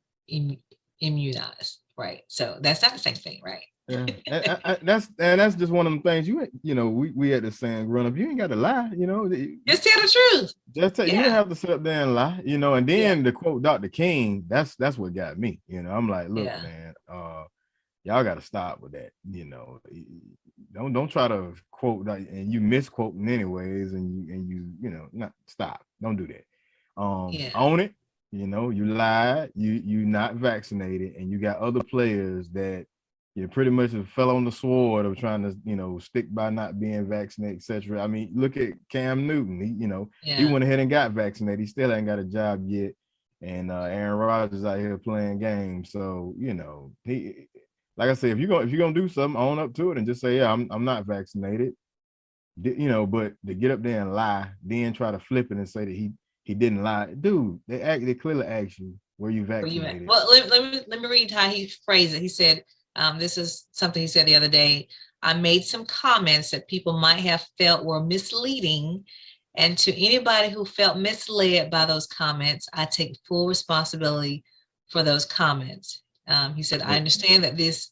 immunized. Right. So that's not the same thing, right? Yeah. That's just one of them things. We had this saying growing up, you ain't got to lie. Just tell the truth. You don't have to sit up there and lie. And then to quote Dr. King, that's what got me. I'm like, look, man, y'all got to stop with that. Don't try to quote that, and you misquoting anyways, and you not stop. Don't do that. Own it. You lied. You not vaccinated, and you got other players that pretty much fell on the sword of trying to stick by not being vaccinated, etc. I mean, look at Cam Newton. He went ahead and got vaccinated. He still ain't got a job yet, and Aaron Rodgers out here playing games. So he. Like I said, if you're gonna do something, own up to it and just say, yeah, I'm not vaccinated. But to get up there and lie, then try to flip it and say that he didn't lie, dude. They clearly asked you, were you vaccinated? Well, let me read how he phrased it. He said, this is something he said the other day. I made some comments that people might have felt were misleading, and to anybody who felt misled by those comments, I take full responsibility for those comments. He said, I understand that this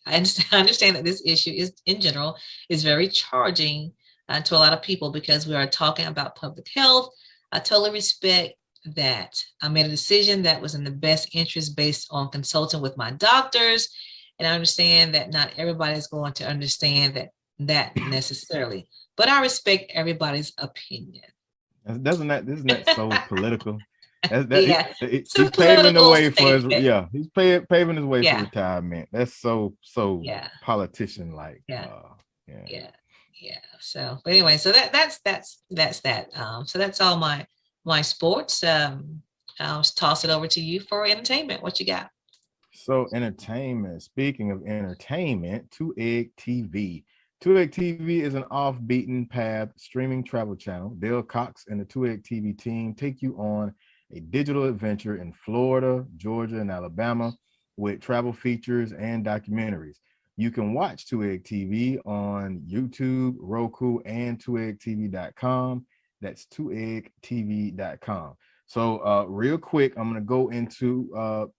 I understand that this issue is, in general, is very charging to a lot of people because we are talking about public health. I totally respect that. I made a decision that was in the best interest based on consulting with my doctors. And I understand that not everybody is going to understand that necessarily, but I respect everybody's opinion. Isn't that so political? Yeah. He's paving the way for his, he's paving his way for retirement. That's so politician like. Yeah. So, but anyway, so that's that. So that's all my sports. I'll toss it over to you for entertainment. What you got? So entertainment. Speaking of entertainment, 2Egg TV. 2Egg TV is an off-beaten path streaming travel channel. Dale Cox and the 2Egg TV team take you on a digital adventure in Florida, Georgia, and Alabama with travel features and documentaries. You can watch 2Egg TV on YouTube, Roku, and 2eggtv.com. That's 2eggtv.com. So real quick, I'm going to go into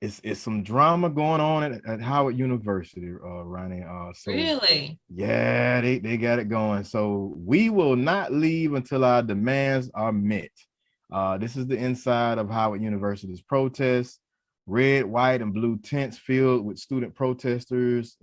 it's some drama going on at Howard University, Roni. So, really? Yeah, they got it going. So we will not leave until our demands are met. This is the inside of Howard University's protests. Red, white, and blue tents filled with student protesters,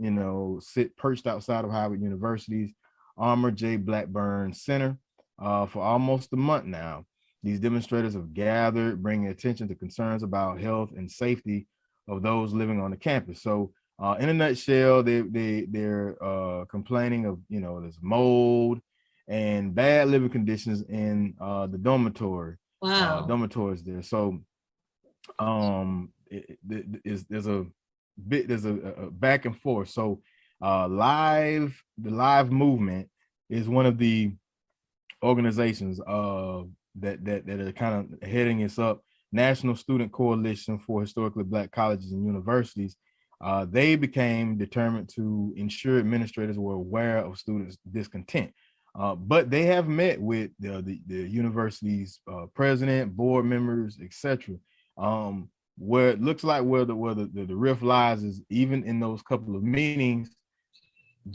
sit perched outside of Howard University's Armour J. Blackburn Center for almost a month now. These demonstrators have gathered, bringing attention to concerns about health and safety of those living on the campus. So in a nutshell, they're complaining of, there's mold and bad living conditions in the dormitory. Wow. Dormitories there. So there's a back and forth. So the Live movement is one of the organizations that are kind of heading us up. National Student Coalition for Historically Black Colleges and Universities. They became determined to ensure administrators were aware of students' discontent. But they have met with the university's president, board members, etc. Where it looks like where the rift lies is even in those couple of meetings,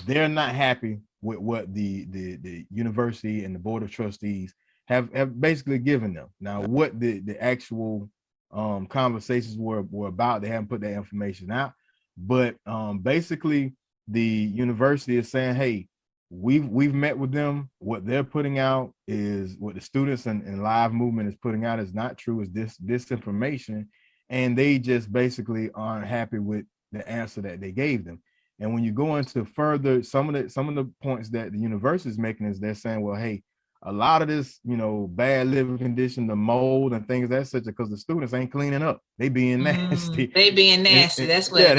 they're not happy with what the university and the board of trustees have basically given them. Now, what the actual conversations were about, they haven't put that information out. But basically, the university is saying, hey, we've met with them. What they're putting out is what the students and Live movement is putting out is not true, is disinformation. And they just basically aren't happy with the answer that they gave them. And when you go into further, some of the points that the university is making is they're saying, well, hey, a lot of this, bad living condition, the mold and things of that such, because the students ain't cleaning up. They being nasty. They being nasty. That's what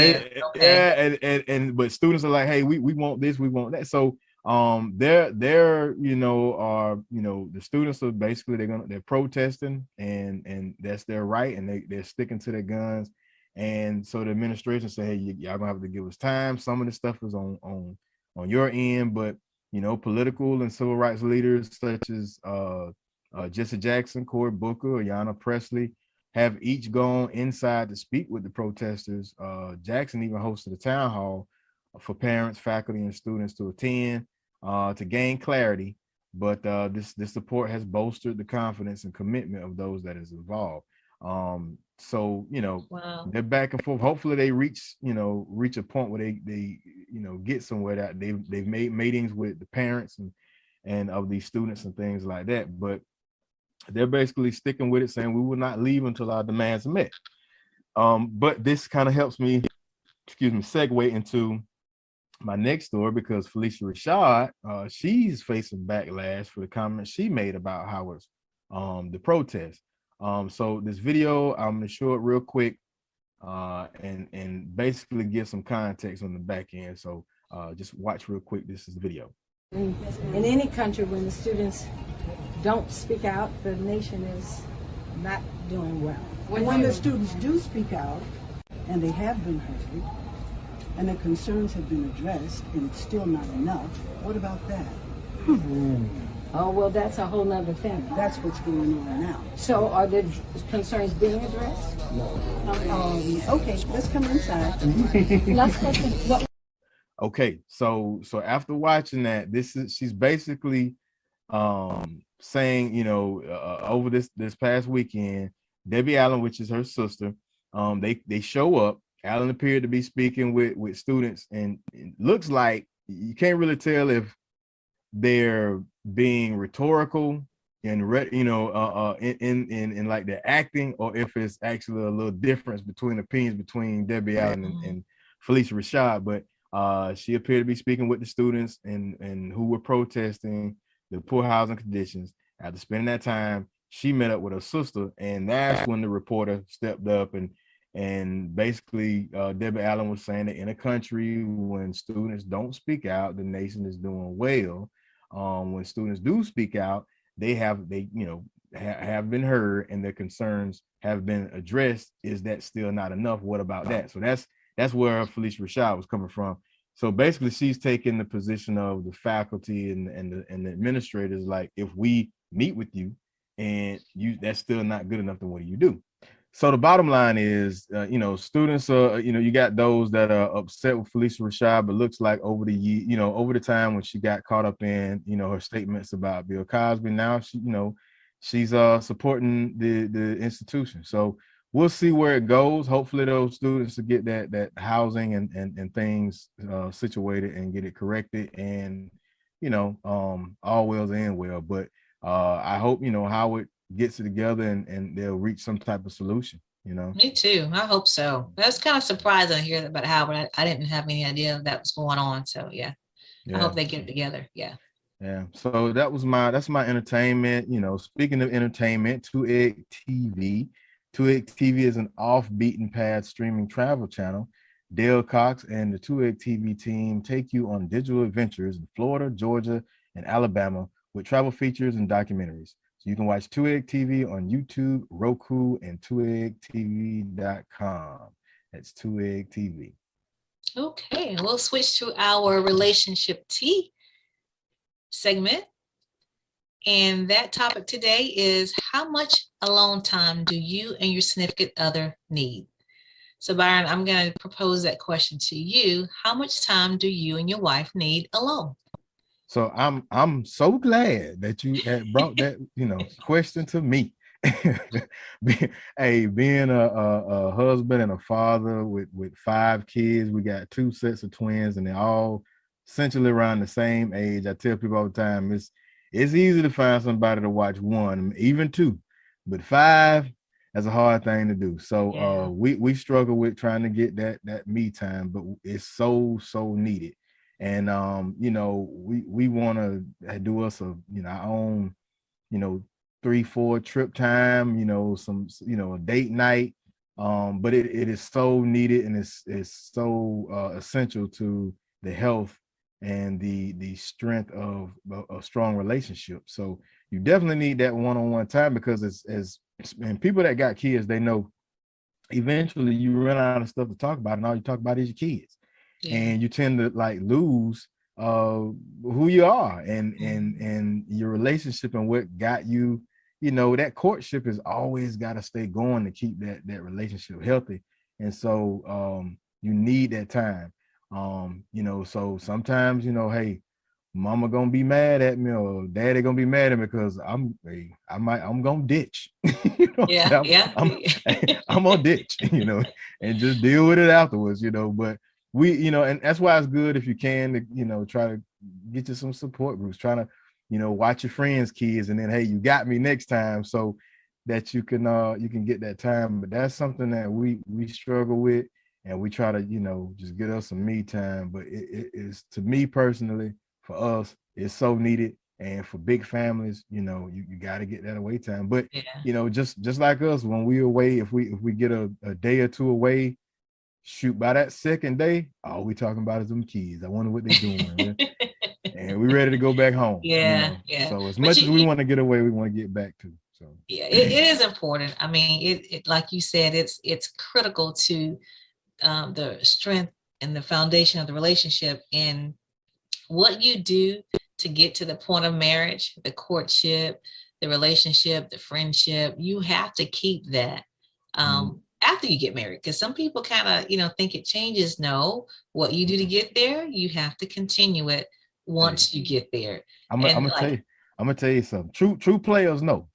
but students are like, hey, we want this, we want that. So they're the students are basically they're protesting and that's their right, and they're sticking to their guns. And so the administration say, hey, y'all gonna have to give us time. Some of the stuff is on your end, but political and civil rights leaders such as Jesse Jackson, Cory Booker, Ayanna Pressley have each gone inside to speak with the protesters. Jackson even hosted a town hall for parents, faculty, and students to attend to gain clarity. But this support has bolstered the confidence and commitment of those that is involved. So wow. They're back and forth. Hopefully they reach a point where they get somewhere that they've made meetings with the parents and of these students and things like that. But they're basically sticking with it, saying we will not leave until our demands are met. But this kind of helps me, segue into my next story, because Felicia Rashad, she's facing backlash for the comments she made about Howard's the protest. So this video, I'm gonna show it real quick and basically give some context on the back end. So just watch real quick. This is the video. In any country, when the students don't speak out, the nation is not doing well. When the students do speak out, and they have been heard, and the concerns have been addressed, and it's still not enough, what about that? Oh, well, that's a whole nother thing. That's what's going on now. So are the concerns being addressed? No. Okay, let's come inside. Let's go. Okay, so after watching that, she's basically saying, over this past weekend, Debbie Allen, which is her sister, they show up. Allen appeared to be speaking with students, and it looks like you can't really tell if they're being rhetorical and in like their acting, or if it's actually a little difference between opinions between Debbie Allen and Felicia Rashad. But she appeared to be speaking with the students and who were protesting the poor housing conditions. After spending that time, she met up with her sister, and that's when the reporter stepped up and basically Debbie Allen was saying that in a country when students don't speak out, the nation is doing well. When students do speak out, they have been heard and their concerns have been addressed. Is that still not enough? What about that? So that's where Felicia Rashad was coming from. So basically, she's taking the position of the faculty and the administrators. Like, if we meet with you and that's still not good enough, then what do you do? So the bottom line is, students are, you got those that are upset with Felicia Rashad, but looks like over the time when she got caught up in, her statements about Bill Cosby, now she's supporting the institution. So we'll see where it goes. Hopefully those students will get that housing and things situated and get it corrected, and all wells end well. But I hope Howard gets it together and they'll reach some type of solution. Me too. I hope so. That's kind of surprising to hear about Howard. I didn't have any idea that was going on. So yeah. I hope they get it together. Yeah. So that's my entertainment. Speaking of entertainment, 2egg TV. 2egg TV is an off beaten path streaming travel channel. Dale Cox and the 2egg TV team take you on digital adventures in Florida, Georgia, and Alabama with travel features and documentaries. So you can watch 2egg TV on YouTube, Roku, and 2eggtv.com. That's 2egg TV. Okay, we'll switch to our relationship tea segment. And that topic today is, how much alone time do you and your significant other need? So Byron, I'm going to propose that question to you. How much time do you and your wife need alone? So I'm so glad that you had brought that question to me. Being a husband and a father with 5 kids, we got 2 sets of twins, and they're all essentially around the same age. I tell people all the time, it's easy to find somebody to watch 1, even 2, but 5, that's a hard thing to do. So we struggle with trying to get that me time, but it's so needed. And we want to do us our own 3-4 trip time, a date night, but it is so needed, and it's so essential to the health and the strength of a strong relationship. So you definitely need that one-on-one time, because and people that got kids, they know eventually you run out of stuff to talk about, and all you talk about is your kids. And you tend to lose who you are and your relationship, and what got you, that courtship has always got to stay going to keep that relationship healthy. And so you need that time. So sometimes, hey, mama gonna be mad at me, or daddy gonna be mad at me because I'm gonna ditch. I'm gonna ditch, and just deal with it afterwards, but we, and that's why it's good if you can to, try to get you some support groups, trying to, watch your friends' kids, and then, hey, you got me next time, so that you can get that time. But that's something that we struggle with, and we try to, just get us some me time. But it is, to me personally, for us, it's so needed. And for big families, you got to get that away time. But just like us, when we away, if we get a day or 2 away, shoot, by that second day, all we talking about is them kids. I wonder what they're doing. And we ready to go back home. So as much as we want to get away, we want to get back to. So it is important. I mean, it like you said, it's critical to the strength and the foundation of the relationship, and what you do to get to the point of marriage, the courtship, the relationship, the friendship. You have to keep that after you get married, because some people kind of, think it changes. No, what you do to get there, you have to continue it once you get there. I'm gonna tell you something. True players know.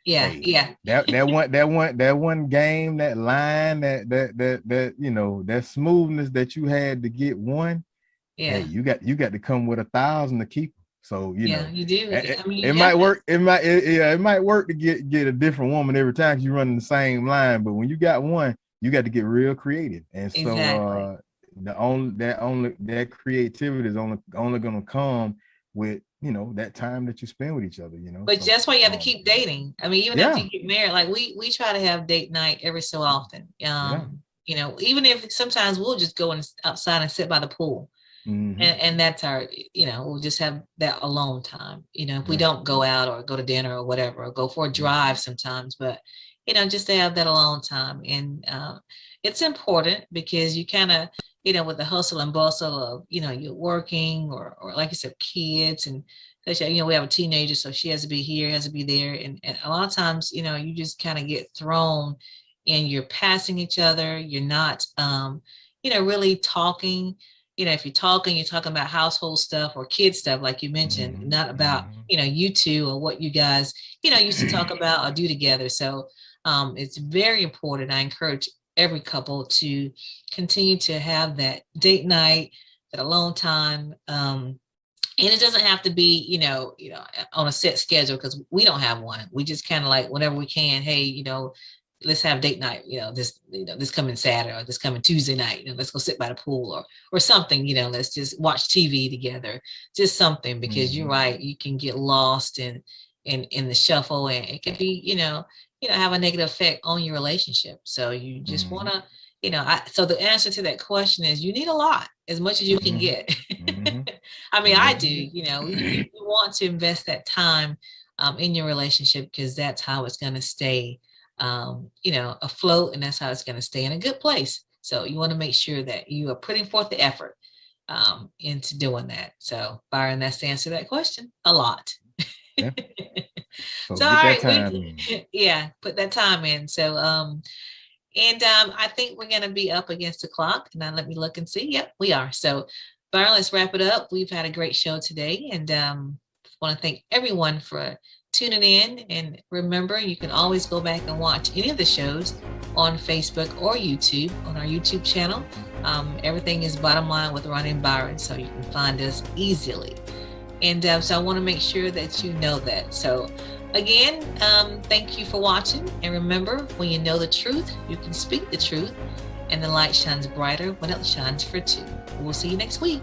Yeah, hey, that one game, that line, that smoothness that you had to get one. Yeah, hey, you got to come with 1,000 to keep. So you do. It might work. It might work to get a different woman every time you running the same line. But when you got one, you got to get real creative. And so that creativity is only going to come with that time that you spend with each other. But that's why you have to keep dating. I mean, even after you get married, like we try to have date night every so often. Even if sometimes we'll just go outside and sit by the pool. Mm-hmm. And that's our, we'll just have that alone time. If we don't go out or go to dinner or whatever, or go for a drive sometimes, but just to have that alone time. And it's important because you kind of, with the hustle and bustle of, you're working or like you said, kids, and we have a teenager, so she has to be here, has to be there, and a lot of times, you just kind of get thrown, and you're passing each other. You're not, really talking. If you're talking about household stuff or kid stuff, like you mentioned, not about, you two or what you guys, used to talk about or do together. So it's very important. I encourage every couple to continue to have that date night, that alone time. And it doesn't have to be, on a set schedule, because we don't have one. We just kind of like whenever we can, hey, let's have date night, this coming Saturday or this coming Tuesday night, let's go sit by the pool or something, let's just watch TV together, just something, because you're right. You can get lost in the shuffle, and it can be, have a negative effect on your relationship. So you just want to, so the answer to that question is you need a lot, as much as you can get. I mean, I do, you want to invest that time in your relationship, because that's how it's going to stay afloat, and that's how it's going to stay in a good place. So you want to make sure that you are putting forth the effort into doing that. So Byron, that's the answer to that question. A lot. Yeah. So all right, put that time in. So I think we're going to be up against the clock. Now let me look and see. Yep, we are. So Byron, let's wrap it up. We've had a great show today, and want to thank everyone for tuning in. And remember, you can always go back and watch any of the shows on Facebook or YouTube, on our YouTube channel. Everything is Bottom Line with Roni Byron, so you can find us easily. And so I want to make sure that you know that. So again, thank you for watching. And remember, when you know the truth, you can speak the truth, and the light shines brighter when it shines for two. We'll see you next week.